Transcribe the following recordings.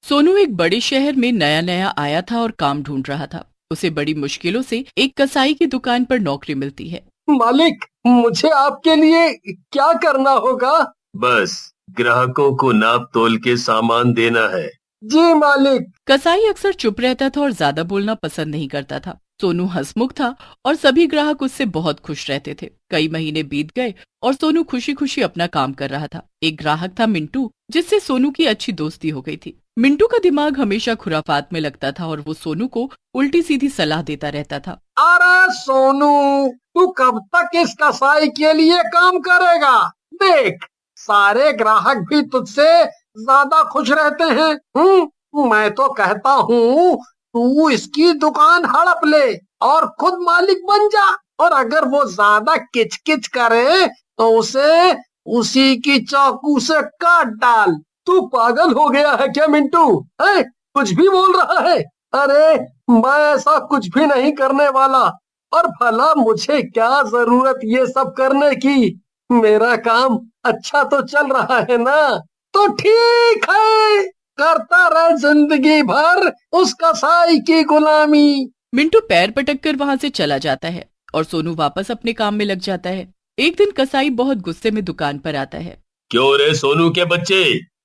सोनू एक बड़े शहर में नया नया आया था और काम ढूंढ रहा था। उसे बड़ी मुश्किलों से एक कसाई की दुकान पर नौकरी मिलती है। मालिक, मुझे आपके लिए क्या करना होगा? बस ग्राहकों को नाप तोल के सामान देना है। जी मालिक। कसाई अक्सर चुप रहता था और ज्यादा बोलना पसंद नहीं करता था। सोनू हंसमुख था और सभी ग्राहक उससे बहुत खुश रहते थे। कई महीने बीत गए और सोनू खुशी खुशी अपना काम कर रहा था। एक ग्राहक था मिंटू, जिससे सोनू की अच्छी दोस्ती हो गई थी। मिंटू का दिमाग हमेशा खुराफात में लगता था और वो सोनू को उल्टी सीधी सलाह देता रहता था। अरे सोनू, तू कब तक इस कसाई के लिए काम करेगा? देख, सारे ग्राहक भी तुझसे ज्यादा खुश रहते हैं। मैं तो कहता हूँ तू इसकी दुकान हड़प ले और खुद मालिक बन जा। और अगर वो ज्यादा किचकिच करे तो उसे उसी की चाकू से काट डाल। तू पागल हो गया है क्या मिंटू? है, कुछ भी बोल रहा है। अरे, मैं ऐसा कुछ भी नहीं करने वाला। और भला मुझे क्या जरूरत ये सब करने की? मेरा काम अच्छा तो चल रहा है ना? तो ठीक है, करता रहे जिंदगी भर उस कसाई की गुलामी। मिंटू पैर पटक कर वहाँ से चला जाता है और सोनू वापस अपने काम में लग जाता है। एक दिन कसाई बहुत गुस्से में दुकान पर आता है। क्यों रे सोनू के बच्चे,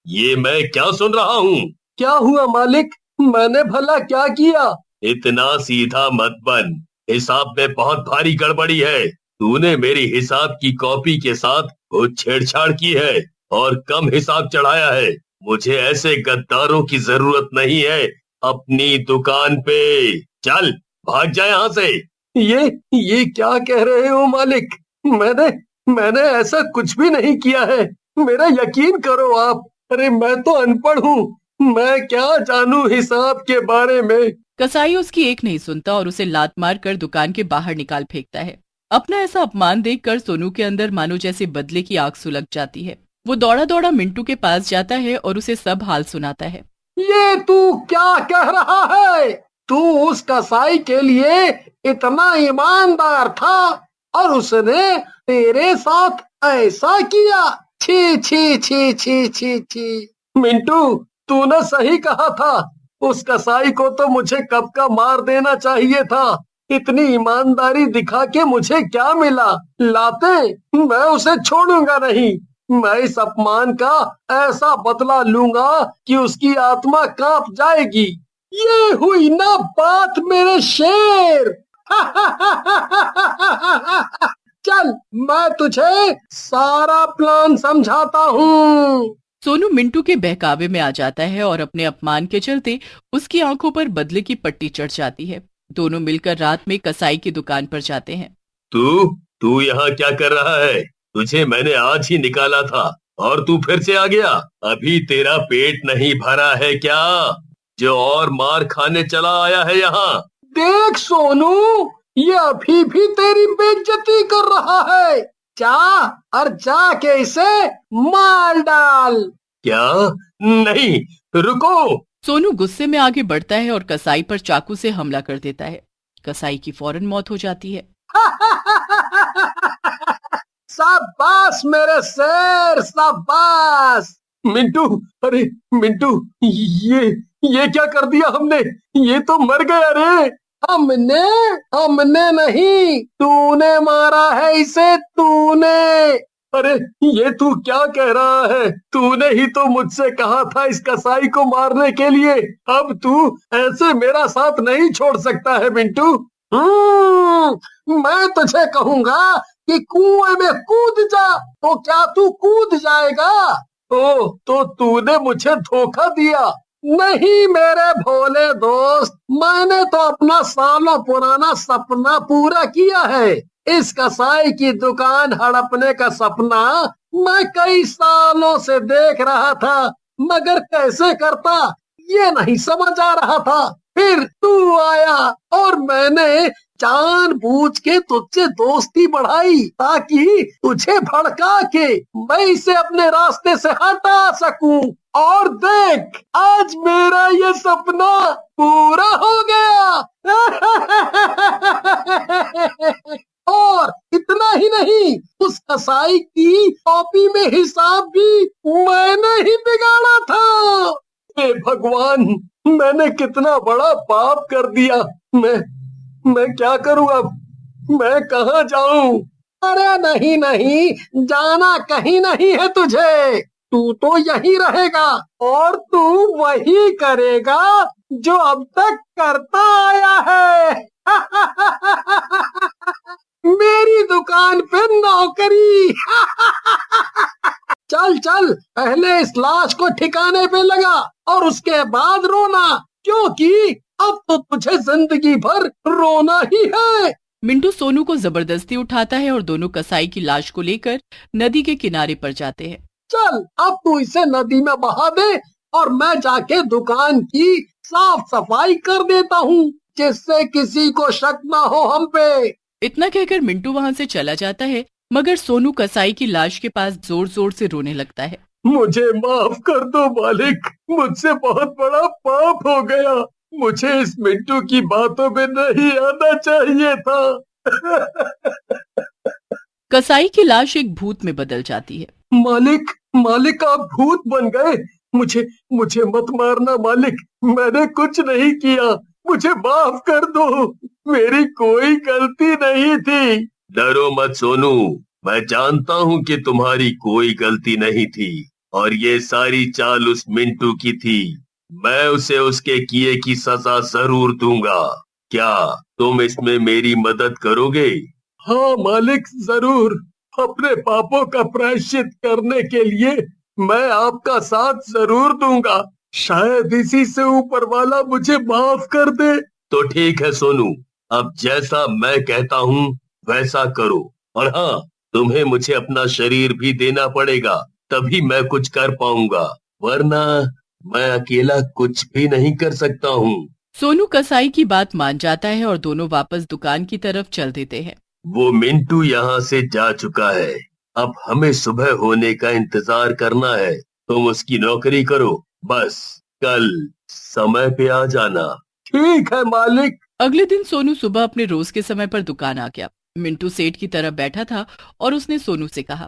ये मैं क्या सुन रहा हूँ? क्या हुआ मालिक? मैंने भला क्या किया? इतना सीधा मत बन, हिसाब में बहुत भारी गड़बड़ी है। तूने मेरी हिसाब की कॉपी के साथ कुछ छेड़छाड़ की है और कम हिसाब चढ़ाया है। मुझे ऐसे गद्दारों की जरूरत नहीं है अपनी दुकान पे। चल भाग जा यहाँ से। ये क्या कह रहे हो मालिक? मैंने मैंने ऐसा कुछ भी नहीं किया है। मेरा यकीन करो आप। अरे, मैं तो अनपढ़ हूँ। मैं क्या जानूं हिसाब के बारे में। कसाई उसकी एक नहीं सुनता और उसे लात मार कर दुकान के बाहर निकाल फेंकता है। अपना ऐसा अपमान देखकर सोनू के अंदर मानो जैसे बदले की आग सुलग जाती है। वो दौड़ा दौड़ा मिंटू के पास जाता है और उसे सब हाल सुनाता है। ये तू क्या कह रहा है? तू उस कसाई के लिए इतना ईमानदार था और उसने तेरे साथ ऐसा किया? छी छी छी छी छी छी। मिंटू, तूने सही कहा था। उस कसाई को तो मुझे कब का मार देना चाहिए था। इतनी ईमानदारी दिखा के मुझे क्या मिला? लाते, मैं उसे छोड़ूंगा नहीं। मैं इस अपमान का ऐसा बदला लूंगा कि उसकी आत्मा कांप जाएगी। ये हुई ना बात मेरे शेर। चल, मैं तुझे सारा प्लान समझाता हूँ। सोनू मिंटू के बहकावे में आ जाता है और अपने अपमान के चलते उसकी आंखों पर बदले की पट्टी चढ़ जाती है। दोनों मिलकर रात में कसाई की दुकान पर जाते हैं। तू तू यहाँ क्या कर रहा है? तुझे मैंने आज ही निकाला था और तू फिर से आ गया। अभी तेरा पेट नहीं भरा है क्या, जो और मार खाने चला आया है यहाँ? देख सोनू, ये अभी भी तेरी बेइज्जती कर रहा है। जा और जाके इसे मार डाल। क्या? नहीं, रुको। सोनू गुस्से में आगे बढ़ता है और कसाई पर चाकू से हमला कर देता है। कसाई की फौरन मौत हो जाती है। शाबाश मेरे शेर, शाबाश। मिंटू, अरे मिंटू, ये क्या कर दिया हमने? ये तो मर गया रे। हमने हमने नहीं, तूने मारा है इसे, तूने। अरे, ये तू क्या कह रहा है? तूने ही तो मुझसे कहा था इस कसाई को मारने के लिए। अब तू ऐसे मेरा साथ नहीं छोड़ सकता है मिंटू। मैं तुझे कहूंगा कि कुएं में कूद जा, तो क्या तू कूद जाएगा? ओ, तो तूने मुझे धोखा दिया। नहीं मेरे भोले दोस्त, मैंने तो अपना सालों पुराना सपना पूरा किया है। इस कसाई की दुकान हड़पने का सपना मैं कई सालों से देख रहा था, मगर कैसे करता ये नहीं समझ आ रहा था। फिर तू आया और मैंने जानबूझ के तुझसे दोस्ती बढ़ाई ताकि तुझे भड़का के मैं इसे अपने रास्ते से हटा सकूं। और देख, आज मेरा ये सपना पूरा हो गया। और इतना ही नहीं, उस कसाई की कॉपी में हिसाब भी मैंने ही बिगाड़ा था। हे भगवान, मैंने कितना बड़ा पाप कर दिया। मैं क्या करूं अब? मैं कहाँ जाऊं? अरे नहीं नहीं, जाना कहीं नहीं है तुझे। तू तो यही रहेगा और तू वही करेगा जो अब तक करता आया है। मेरी दुकान पे नौकरी। चल चल, पहले इस लाश को ठिकाने पे लगा और उसके बाद रोना, क्योंकि अब तो तुझे जिंदगी भर रोना ही है। मिंटू सोनू को जबरदस्ती उठाता है और दोनों कसाई की लाश को लेकर नदी के किनारे पर जाते हैं। चल, अब तू इसे नदी में बहा दे और मैं जाके दुकान की साफ सफाई कर देता हूँ, जिससे किसी को शक ना हो हम पे। इतना कहकर मिंटू वहाँ से चला जाता है, मगर सोनू कसाई की लाश के पास जोर जोर से रोने लगता है। मुझे माफ कर दो मालिक, मुझसे बहुत बड़ा पाप हो गया। मुझे इस मिंटू की बातों में नहीं आना चाहिए था। कसाई की लाश एक भूत में बदल जाती है। मालिक, मालिक आप भूत बन गए। मुझे मत मारना मालिक, मैंने कुछ नहीं किया। मुझे माफ कर दो, मेरी कोई गलती नहीं थी। डरो मत सोनू, मैं जानता हूँ कि तुम्हारी कोई गलती नहीं थी और ये सारी चाल उस मिंटू की थी। मैं उसे उसके किए की सजा जरूर दूंगा। क्या तुम इसमें मेरी मदद करोगे? हाँ मालिक, जरूर। अपने पापों का प्रायश्चित करने के लिए मैं आपका साथ जरूर दूंगा। शायद इसी से ऊपर वाला मुझे माफ कर दे। तो ठीक है सोनू, अब जैसा मैं कहता हूँ वैसा करो। और हाँ, तुम्हें मुझे अपना शरीर भी देना पड़ेगा, तभी मैं कुछ कर पाऊंगा, वरना मैं अकेला कुछ भी नहीं कर सकता हूँ। सोनू कसाई की बात मान जाता है और दोनों वापस दुकान की तरफ चल देते हैं। वो मिंटू यहाँ से जा चुका है, अब हमें सुबह होने का इंतजार करना है। तुम उसकी नौकरी करो, बस कल समय पे आ जाना। ठीक है मालिक। अगले दिन सोनू सुबह अपने रोज के समय पर दुकान आ गया। मिंटू सेठ की तरफ बैठा था और उसने सोनू से कहा,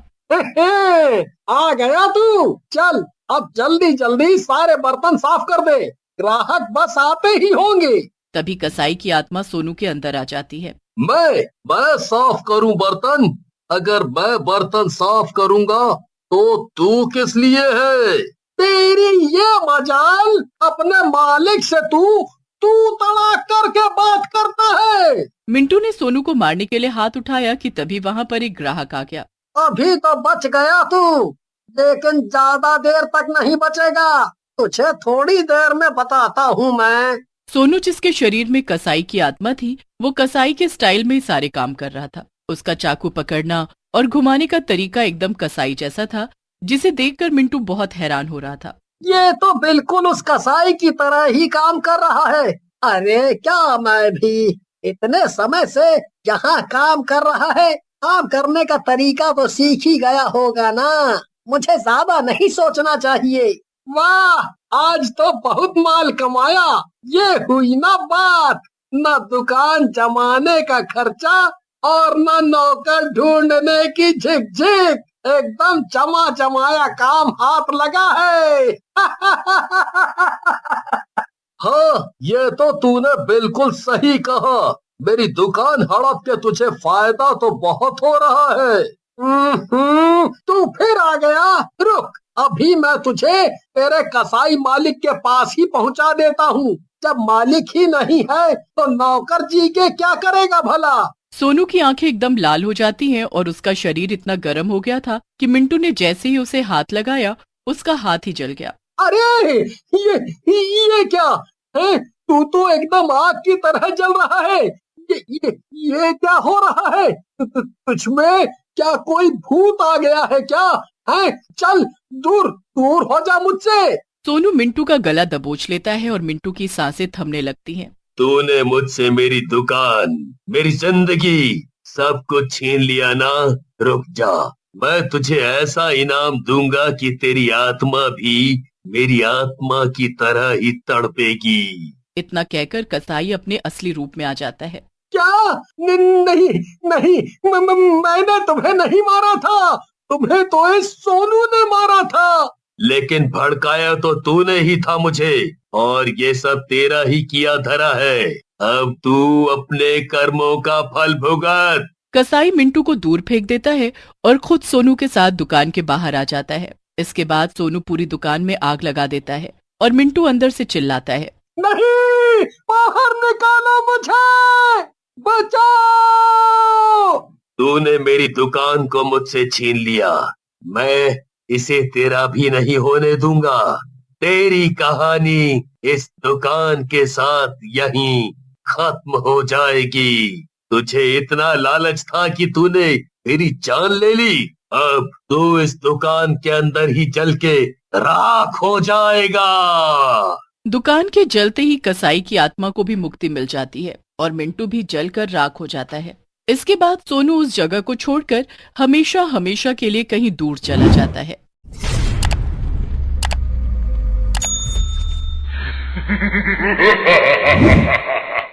आ गया तू। चल, अब जल्दी जल्दी सारे बर्तन साफ कर दे, ग्राहक बस आते ही होंगे। तभी कसाई की आत्मा सोनू के अंदर आ जाती है। मैं साफ करूं बर्तन? अगर मैं बर्तन साफ करूंगा तो तू किस लिए है? तेरी ये मजाल, अपने मालिक से तू तड़ाक करके बात करता है। मिंटू ने सोनू को मारने के लिए हाथ उठाया कि तभी वहाँ पर एक ग्राहक आ गया। अभी तो बच गया तू, लेकिन ज्यादा देर तक नहीं बचेगा। तुझे थोड़ी देर में बताता हूँ मैं। सोनू, जिसके शरीर में कसाई की आत्मा थी, वो कसाई के स्टाइल में सारे काम कर रहा था। उसका चाकू पकड़ना और घुमाने का तरीका एकदम कसाई जैसा था, जिसे देखकर मिंटू बहुत हैरान हो रहा था। ये तो बिल्कुल उस कसाई की तरह ही काम कर रहा है। अरे क्या मैं भी इतने समय से यहाँ काम कर रहा है, काम करने का तरीका तो सीख ही गया होगा ना। मुझे ज्यादा नहीं सोचना चाहिए। वाह, आज तो बहुत माल कमाया। ये हुई ना बात, न दुकान जमाने का खर्चा और न नौकर ढूंढने की झिकझिक। एकदम जमा जमाया काम हाथ लगा है। हाँ, ये तो तूने बिल्कुल सही कहा। मेरी दुकान हड़प के तुझे फायदा तो बहुत हो रहा है। तू फिर आ गया। रुक, अभी मैं तुझे तेरे कसाई मालिक के पास ही पहुंचा देता हूँ। जब मालिक ही नहीं है तो नौकर जी के क्या करेगा भला। सोनू की आंखें एकदम लाल हो जाती हैं और उसका शरीर इतना गर्म हो गया था कि मिंटू ने जैसे ही उसे हाथ लगाया, उसका हाथ ही जल गया। अरे ये क्या है? तू तो एकदम आग की तरह जल रहा है। ये क्या हो रहा है? तुझमें क्या कोई भूत आ गया है क्या? है, चल दूर दूर हो जा मुझसे। सोनू मिंटू का गला दबोच लेता है और मिंटू की सांसें थमने लगती हैं। तूने मुझसे मेरी दुकान, मेरी जिंदगी, सब कुछ छीन लिया ना। रुक जा, मैं तुझे ऐसा इनाम दूंगा कि तेरी आत्मा भी मेरी आत्मा की तरह ही तड़पेगी। इतना कहकर कसाई अपने असली रूप में आ जाता है। क्या? नहीं नहीं, मैंने तुम्हें नहीं मारा था, तुम्हें तो इस सोनू ने मारा था। लेकिन भड़काया तो तूने ही था मुझे, और ये सब तेरा ही किया धरा है। अब तू अपने कर्मों का फल भुगत। कसाई मिंटू को दूर फेंक देता है और खुद सोनू के साथ दुकान के बाहर आ जाता है। इसके बाद सोनू पूरी दुकान में आग लगा देता है और मिंटू अंदर से चिल्लाता है, नहीं, बाहर निकालो मुझे, बचाओ। तूने मेरी दुकान को मुझसे छीन लिया, मैं इसे तेरा भी नहीं होने दूंगा। तेरी कहानी इस दुकान के साथ यहीं खत्म हो जाएगी। तुझे इतना लालच था कि तूने मेरी जान ले ली, अब तू इस दुकान के अंदर ही जल के राख हो जाएगा। दुकान के जलते ही कसाई की आत्मा को भी मुक्ति मिल जाती है और मिंटू भी जलकर राख हो जाता है। इसके बाद सोनू उस जगह को छोड़कर हमेशा हमेशा के लिए कहीं दूर चला जाता है।